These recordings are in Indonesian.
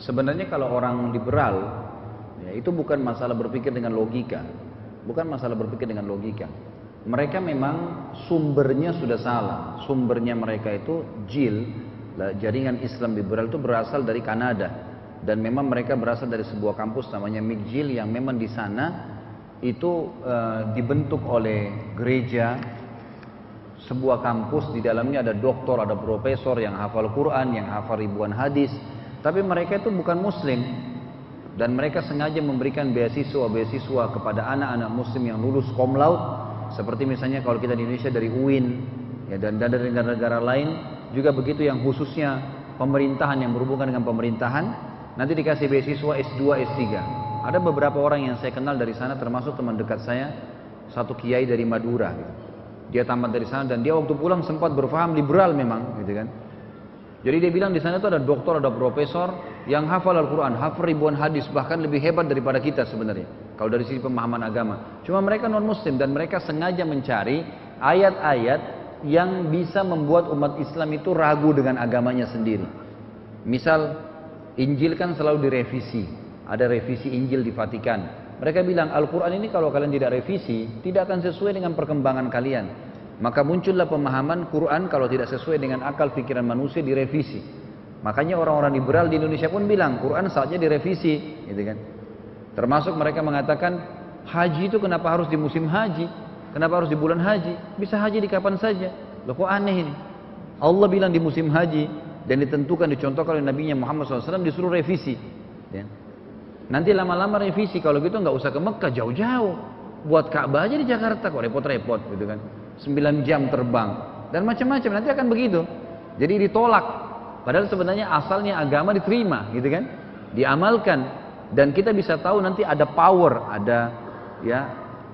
Sebenarnya kalau orang liberal, ya, itu bukan masalah berpikir dengan logika, bukan masalah berpikir dengan logika. Mereka memang sumbernya sudah salah. Sumbernya mereka itu jaringan Islam liberal itu berasal dari Kanada, dan memang mereka berasal dari sebuah kampus namanya McGill yang memang di sana itu dibentuk oleh gereja. Sebuah kampus di dalamnya ada doktor, ada profesor yang hafal Quran, yang hafal ribuan hadis. Tapi mereka itu bukan muslim. Dan mereka sengaja memberikan beasiswa kepada anak-anak muslim yang lulus cum laude. Seperti misalnya kalau kita di Indonesia dari UIN, ya, dan dari negara-negara lain juga begitu, yang khususnya pemerintahan, yang berhubungan dengan pemerintahan, nanti dikasih beasiswa S2, S3. Ada beberapa orang yang saya kenal dari sana, termasuk teman dekat saya, satu kiai dari Madura gitu. Dia tamat dari sana dan dia waktu pulang sempat berfaham liberal memang, gitu kan. Jadi dia bilang di sana itu ada doktor, ada profesor yang hafal Al-Quran, hafal ribuan hadis, bahkan lebih hebat daripada kita sebenarnya. Kalau dari sisi pemahaman agama. Cuma mereka non muslim dan mereka sengaja mencari ayat-ayat yang bisa membuat umat Islam itu ragu dengan agamanya sendiri. Misal, Injil kan selalu direvisi. Ada revisi Injil di Vatikan. Mereka bilang Al-Quran ini kalau kalian tidak revisi, tidak akan sesuai dengan perkembangan kalian. Maka muncullah pemahaman Quran kalau tidak sesuai dengan akal pikiran manusia direvisi. Makanya orang-orang liberal di Indonesia pun bilang Quran saatnya direvisi, gitu kan. Termasuk mereka mengatakan haji itu kenapa harus di musim haji? Kenapa harus di bulan haji? Bisa haji di kapan saja. Loh, kok aneh ini? Allah bilang di musim haji dan ditentukan, dicontohkan oleh Nabi Muhammad SAW, disuruh revisi. Ya. Nanti lama-lama revisi, kalau gitu nggak usah ke Mekah jauh-jauh, buat Ka'bah aja di Jakarta, kok repot-repot gitu kan, 9 jam terbang dan macam-macam, nanti akan begitu. Jadi ditolak, padahal sebenarnya asalnya agama diterima gitu kan, diamalkan, dan kita bisa tahu nanti ada power, ada ya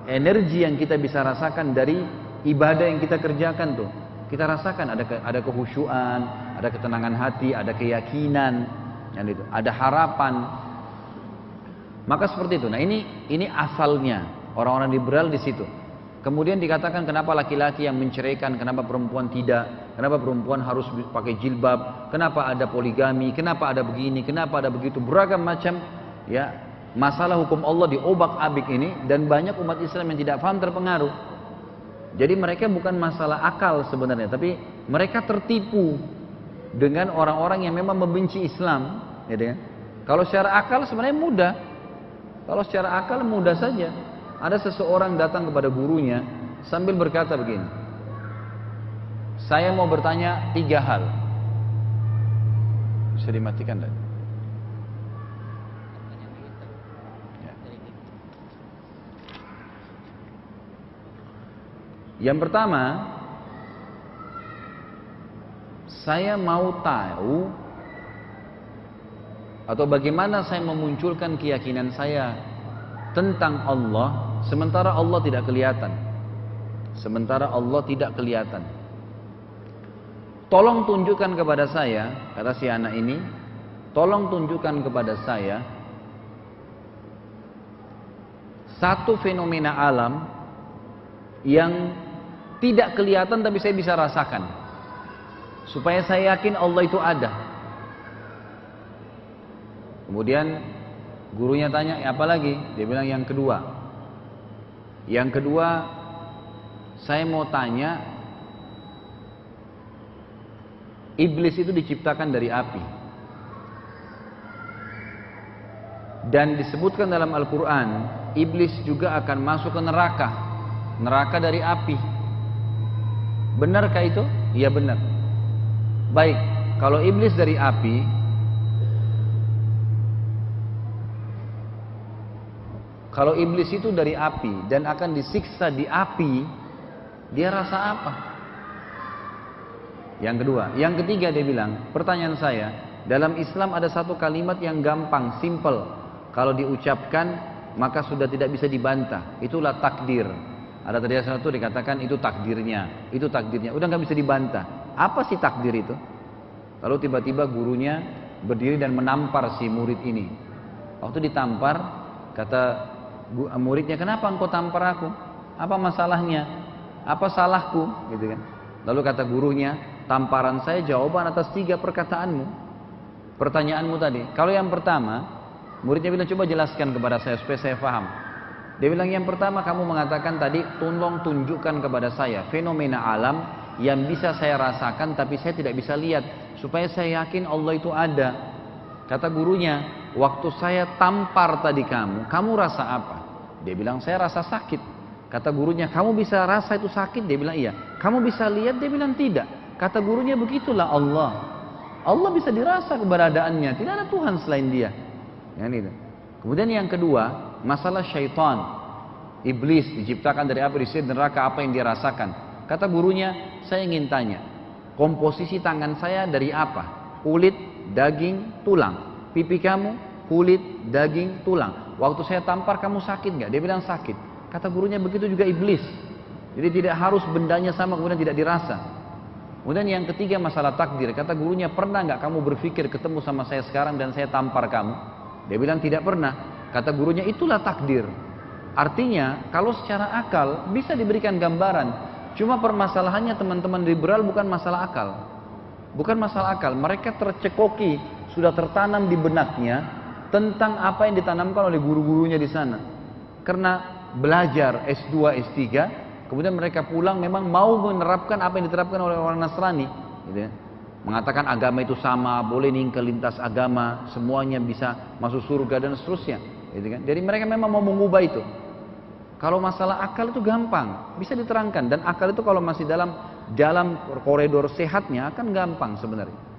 energi yang kita bisa rasakan dari ibadah yang kita kerjakan tuh. Kita rasakan ada kehusyuan, ada ketenangan hati, ada keyakinan, yang itu, ada harapan. Maka seperti itu. Nah ini asalnya orang-orang liberal di situ. Kemudian dikatakan kenapa laki-laki yang menceraikan, kenapa perempuan tidak, kenapa perempuan harus pakai jilbab, kenapa ada poligami, kenapa ada begini, kenapa ada begitu, beragam macam ya masalah hukum Allah diobak-abik ini, dan banyak umat Islam yang tidak paham terpengaruh. Jadi mereka bukan masalah akal sebenarnya, tapi mereka tertipu dengan orang-orang yang memang membenci Islam, gitu kan. Kalau secara akal sebenarnya mudah. Kalau secara akal mudah saja. Ada seseorang datang kepada gurunya sambil berkata begini, saya mau bertanya 3 hal. Bisa dimatikan tak? Ya. Yang pertama, saya mau tahu atau bagaimana saya memunculkan keyakinan saya tentang Allah sementara Allah tidak kelihatan. Sementara Allah tidak kelihatan. Tolong tunjukkan kepada saya, kata si anak ini, tolong tunjukkan kepada saya satu fenomena alam yang tidak kelihatan tapi saya bisa rasakan, supaya saya yakin Allah itu ada. Kemudian gurunya tanya, apa lagi? Dia bilang yang kedua. Yang kedua, saya mau tanya, iblis itu diciptakan dari api. Dan disebutkan dalam Al-Quran, iblis juga akan masuk ke neraka. Neraka dari api. Benarkah itu? Iya benar. Baik, kalau iblis dari api, kalau iblis itu dari api dan akan disiksa di api, dia rasa apa? Yang kedua, yang ketiga dia bilang, pertanyaan saya, dalam Islam ada satu kalimat yang gampang, simple. Kalau diucapkan maka sudah tidak bisa dibantah. Itulah takdir. Ada tadi satu dikatakan itu takdirnya, itu takdirnya. Udah nggak bisa dibantah. Apa sih takdir itu? Lalu tiba-tiba gurunya berdiri dan menampar si murid ini. Waktu ditampar, kata muridnya, kenapa engkau tampar aku? Apa masalahnya? Apa salahku? Gitu kan. Lalu kata gurunya, tamparan saya jawaban atas 3 perkataanmu. pertanyaanmu tadi. Kalau yang pertama, muridnya bilang coba jelaskan kepada saya supaya saya paham. Dia bilang yang pertama kamu mengatakan tadi tolong tunjukkan kepada saya fenomena alam yang bisa saya rasakan tapi saya tidak bisa lihat supaya saya yakin Allah itu ada. Kata gurunya, waktu saya tampar tadi kamu rasa apa? Dia bilang saya rasa sakit. Kata gurunya, kamu bisa rasa itu sakit? Dia bilang iya. Kamu bisa lihat? Dia bilang tidak. Kata gurunya, begitulah Allah. Allah bisa dirasa keberadaannya, tidak ada Tuhan selain Dia. Ya, gitu. Kemudian yang kedua, masalah syaitan. Iblis diciptakan dari api, disihir neraka, apa yang dia rasakan? Kata gurunya, saya ingin tanya, komposisi tangan saya dari apa? Kulit, daging, tulang. Pipi kamu, kulit, daging, tulang. Waktu saya tampar kamu sakit nggak? Dia bilang sakit. Kata gurunya begitu juga iblis. Jadi tidak harus bendanya sama kemudian tidak dirasa. Kemudian yang ketiga masalah takdir. Kata gurunya, pernah nggak kamu berpikir ketemu sama saya sekarang dan saya tampar kamu? Dia bilang tidak pernah. Kata gurunya, itulah takdir. Artinya kalau secara akal bisa diberikan gambaran. Cuma permasalahannya teman-teman liberal bukan masalah akal. Bukan masalah akal. Mereka tercekoki, sudah tertanam di benaknya tentang apa yang ditanamkan oleh guru-gurunya di sana. Karena belajar S2, S3, kemudian mereka pulang memang mau menerapkan apa yang diterapkan oleh orang Nasrani, gitu ya. Mengatakan agama itu sama, boleh ninggal lintas agama, semuanya bisa masuk surga dan seterusnya, gitu kan. Jadi mereka memang mau mengubah itu. Kalau masalah akal itu gampang, bisa diterangkan, dan akal itu kalau masih dalam koridor sehatnya akan gampang sebenarnya.